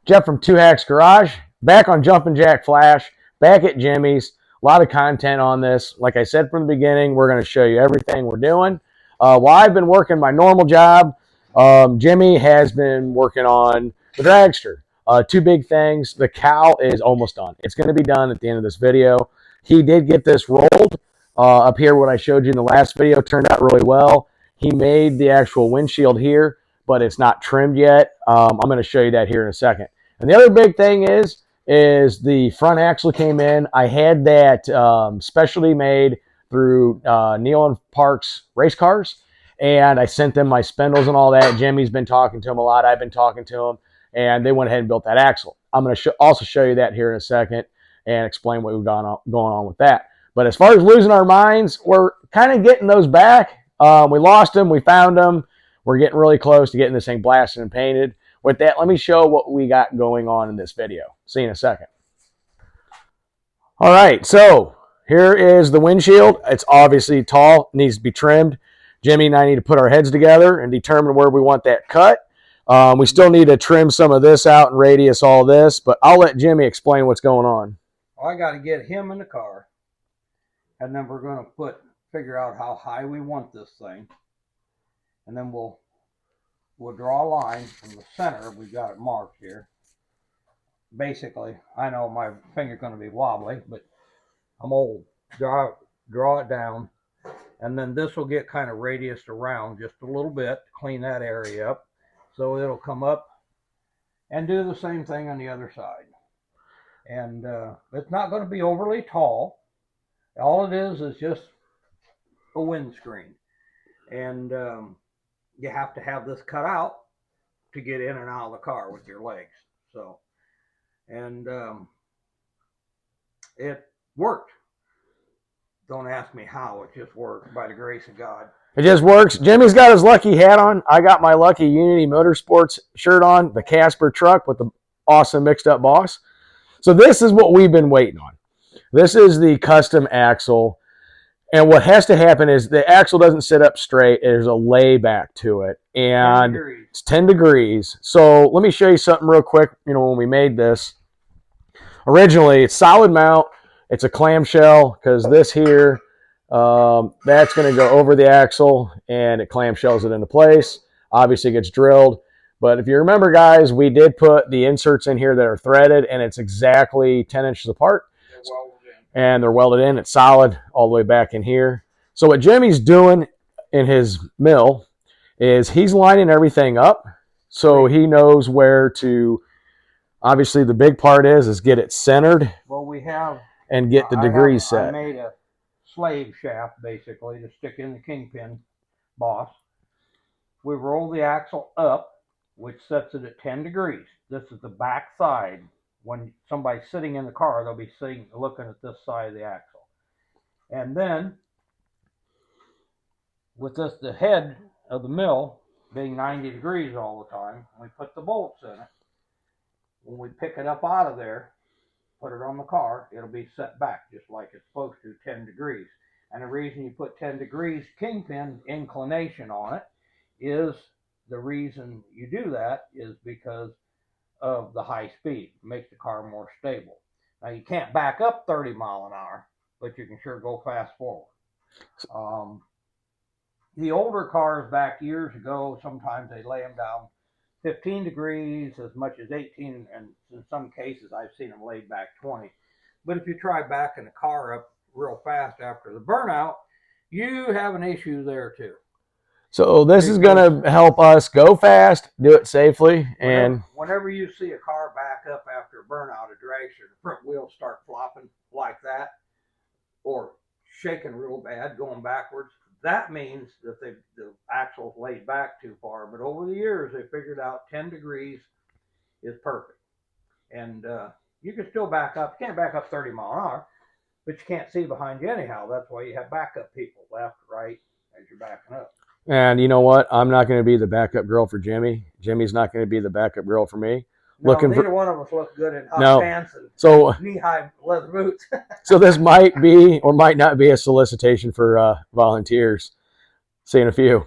Jeff from Two Hacks Garage, back on Jumpin' Jack Flash, back at Jimmy's. A lot of content on this. Like I said from the beginning, we're going to show you everything we're doing. While I've been working my normal job, Jimmy has been working on the Dragster. Two big things. The cowl is almost done. It's going to be done at the end of this video. He did get this rolled up here. What I showed you in the last video turned out really well. He made the actual windshield here, but it's not trimmed yet. I'm going to show you that here in a second. And the other big thing is the front axle came in. I had that specialty made through Neil and Park's race cars, and I sent them my spindles and all that. Jimmy's been talking to him a lot. I've been talking to him, and they went ahead and built that axle. I'm going to also show you that here in a second and explain what we've got going on with that. But as far as losing our minds, we're kind of getting those back. We lost them. We found them. We're getting really close to getting this thing blasted and painted. With that, let me show what we got going on in this video. See you in a second. All right, so here is the windshield. It's obviously tall, needs to be trimmed. Jimmy and I need to put our heads together and determine where we want that cut. We still need to trim some of this out and radius all this, but I'll let Jimmy explain what's going on. Well, I got to get him in the car, and then we're going to figure out how high we want this thing, and then we'll draw a line from the center. We've got it marked here. Basically, I know my finger's going to be wobbly, but I'm old. Draw it down, and then this will get kind of radiused around just a little bit, clean that area up, so it'll come up and do the same thing on the other side. And it's not going to be overly tall. All it is just a windscreen, and you have to have this cut out to get in and out of the car with your legs. So, and it worked. Don't ask me how. It just worked by the grace of God. It just works. Jimmy's got his lucky hat on. I got my lucky Unity Motorsports shirt on, the Casper truck with the awesome mixed up boss. So this is what we've been waiting on. This is the custom axle. And what has to happen is the axle doesn't sit up straight. There's a layback to it. And it's 10 degrees. So let me show you something real quick. You know, when we made this, originally it's solid mount. It's a clamshell because this here, that's going to go over the axle and it clamshells it into place. Obviously it gets drilled. But if you remember, guys, we did put the inserts in here that are threaded, and it's exactly 10 inches apart. And they're welded in. It's solid all the way back in here. So what Jimmy's doing in his mill is he's lining everything up so he knows where to. Obviously, the big part is get it centered. Well, we have and get the degrees set. I made a slave shaft basically to stick in the kingpin boss. We roll the axle up, which sets it at 10 degrees. This is the back side. When somebody's sitting in the car, they'll be looking at this side of the axle. And then, with the head of the mill being 90 degrees all the time, we put the bolts in it. When we pick it up out of there, put it on the car, it'll be set back just like it's supposed to, 10 degrees. And the reason you put 10 degrees kingpin inclination on it is the reason you do that is because of the high speed. It makes the car more stable. Now you can't back up 30 mile an hour, but you can sure go fast forward. The older cars back years ago, sometimes they lay them down 15 degrees, as much as 18, and in some cases I've seen them laid back 20. But if you try backing the car up real fast after the burnout, you have an issue there too. So this is going to help us go fast, do it safely, and whenever you see a car back up after a burnout, a dragster, the front wheels start flopping like that, or shaking real bad, going backwards. That means that the axle's laid back too far. But over the years, they figured out 10 degrees is perfect, and you can still back up. You can't back up 30 mile an hour, but you can't see behind you anyhow. That's why you have backup people, left, right, as you're backing up. And you know what? I'm not going to be the backup girl for Jimmy. Jimmy's not going to be the backup girl for me. No, neither one of us look good in hot pants and knee-high leather boots. So this might be or might not be a solicitation for volunteers. See you in a few.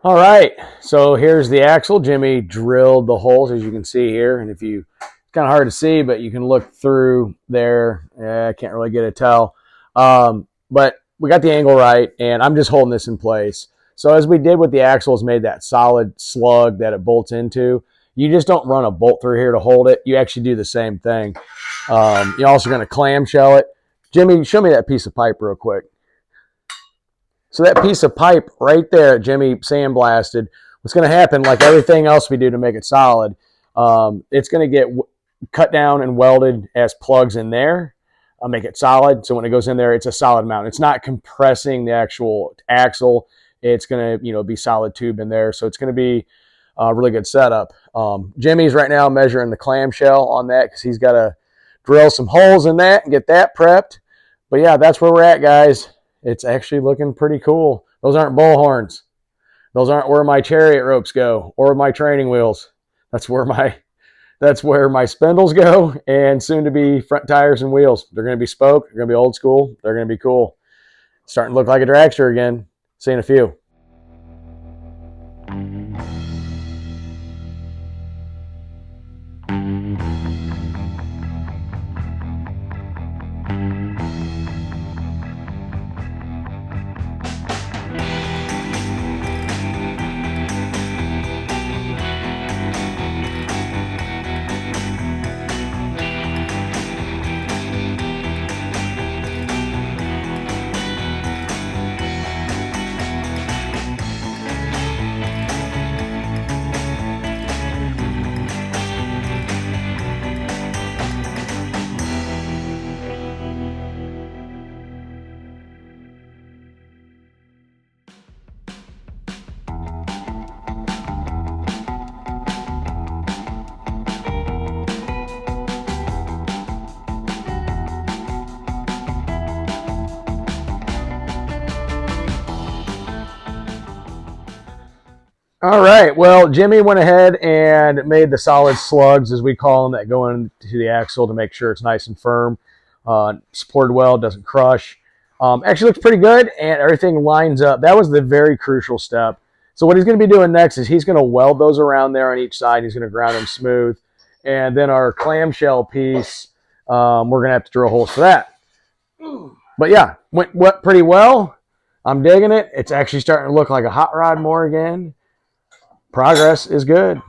All right, so here's the axle. Jimmy drilled the holes, as you can see here. And if you, it's kind of hard to see, but you can look through there. I can't really get a tell. But we got the angle right, and I'm just holding this in place. So as we did with the axles, made that solid slug that it bolts into. You just don't run a bolt through here to hold it. You actually do the same thing. You're also going to clamshell it. Jimmy, show me that piece of pipe real quick. So that piece of pipe right there, Jimmy sandblasted, what's going to happen, like everything else we do to make it solid, it's going to get cut down and welded as plugs in there. I'll make it solid. So when it goes in there, it's a solid mount. It's not compressing the actual axle. It's going to, be solid tube in there. So it's going to be a really good setup. Jimmy's right now measuring the clamshell on that because he's got to drill some holes in that and get that prepped. But yeah, that's where we're at, guys. It's actually looking pretty cool. Those aren't bull horns. Those aren't where my chariot ropes go or my training wheels. That's where my spindles go, and soon to be front tires and wheels. They're going to be spoke. They're going to be old school. They're going to be cool. Starting to look like a dragster again. See you in a few. All right. Well, Jimmy went ahead and made the solid slugs, as we call them, that go into the axle to make sure it's nice and firm, supported well, doesn't crush. Actually looks pretty good, and everything lines up. That was the very crucial step. So what he's going to be doing next is he's going to weld those around there on each side. He's going to ground them smooth. And then our clamshell piece, we're going to have to drill holes for that. But yeah, went pretty well. I'm digging it. It's actually starting to look like a hot rod more again. Progress is good.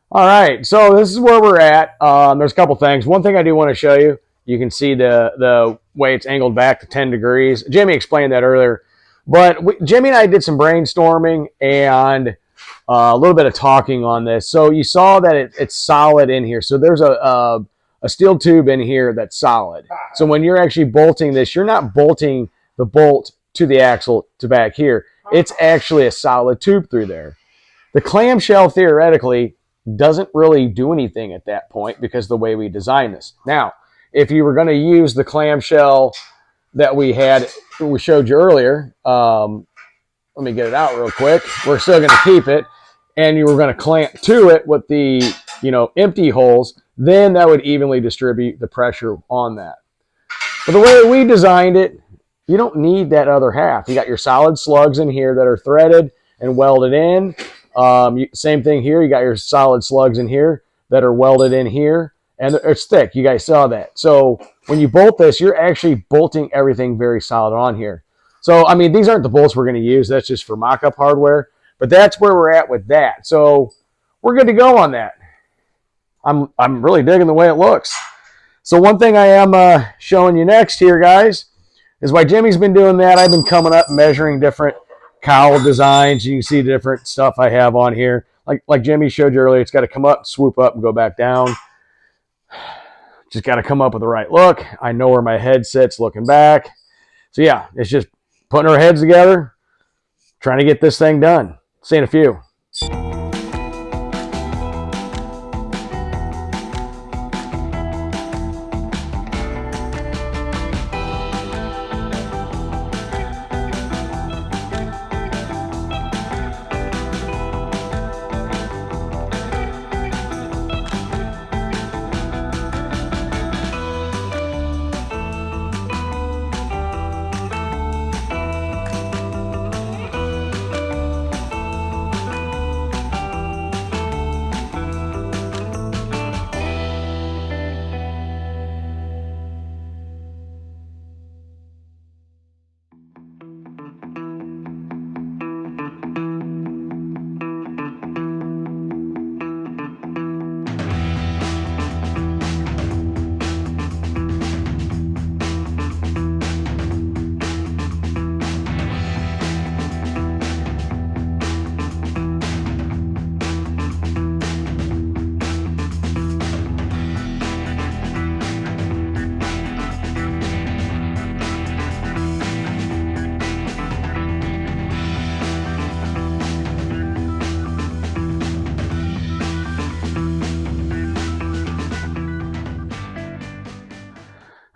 All right, so this is where we're at. There's a couple things. One thing I do want to show you, you can see the way it's angled back to 10 degrees. Jimmy explained that earlier. But Jimmy and I did some brainstorming and a little bit of talking on this. So you saw that it's solid in here. So there's a steel tube in here that's solid. So when you're actually bolting this, you're not bolting the bolt to the axle to back here. It's actually a solid tube through there. The clamshell theoretically doesn't really do anything at that point because the way we designed this. Now, if you were going to use the clamshell that we showed you earlier, let me get it out real quick. We're still going to keep it, and you were going to clamp to it with the empty holes. Then that would evenly distribute the pressure on that. But the way we designed it, you don't need that other half. You got your solid slugs in here that are threaded and welded in. Same thing here. You got your solid slugs in here that are welded in here. and it's thick. You guys saw that. So when you bolt this, you're actually bolting everything very solid on here. So, I mean, these aren't the bolts we're going to use. That's just for mock-up hardware. But that's where we're at with that. So we're good to go on that. I'm really digging the way it looks. So one thing I am showing you next here, guys, is while Jimmy's been doing that, I've been coming up measuring different cowl designs. You can see the different stuff I have on here. Like Jimmy showed you earlier, it's got to come up, swoop up, and go back down. Just got to come up with the right look. I know where my head sits looking back. So yeah, it's just putting our heads together, trying to get this thing done. See you in a few.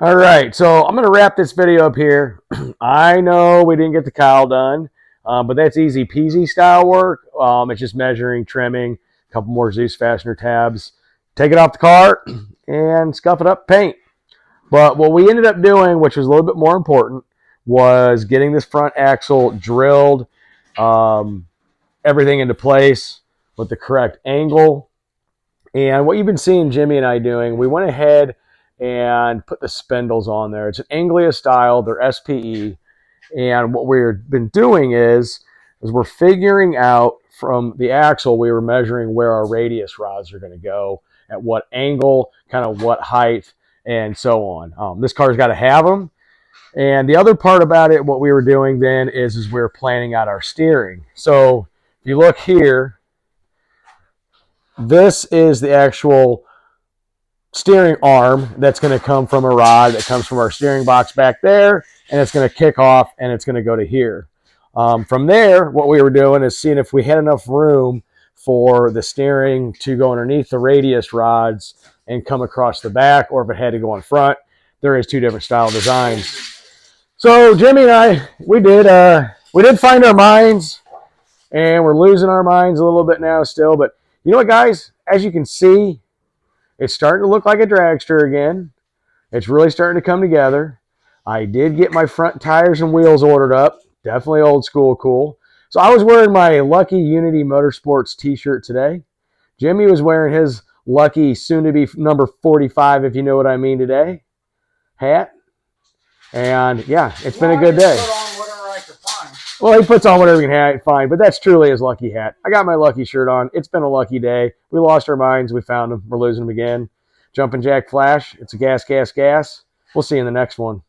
All right, so I'm going to wrap this video up here. I know we didn't get the cowl done, but that's easy peasy style work. It's just measuring, trimming, a couple more Zeus fastener tabs, take it off the cart, and scuff it up, paint. But what we ended up doing, which was a little bit more important, was getting this front axle drilled, everything into place with the correct angle. And what you've been seeing Jimmy and I doing, we went ahead and put the spindles on there. It's an Anglia style, they're SPE. And what we've been doing is we're figuring out from the axle, we were measuring where our radius rods are going to go, at what angle, kind of what height, and so on. This car's got to have them. And the other part about it, what we were doing then is we were planning out our steering. So if you look here, this is the actual steering arm that's going to come from a rod that comes from our steering box back there, and it's going to kick off and it's going to go to here. From there, what we were doing is seeing if we had enough room for the steering to go underneath the radius rods and come across the back, or if it had to go in front. There is two different style designs. So Jimmy and I, we did find our minds, and we're losing our minds a little bit now still. But you know what, guys? As you can see, it's starting to look like a dragster again. It's really starting to come together. I did get my front tires and wheels ordered up. Definitely old school cool. So I was wearing my Lucky Unity Motorsports t-shirt today. Jimmy was wearing his Lucky soon-to-be number 45, if you know what I mean, today, hat. And yeah, it's been a good day. Put on whatever I could find. Well, he puts on whatever he can find, but that's truly his Lucky hat. I got my Lucky shirt on. It's been a lucky day. We lost our minds. We found them. We're losing them again. Jumping Jack Flash. It's a gas, gas, gas. We'll see you in the next one.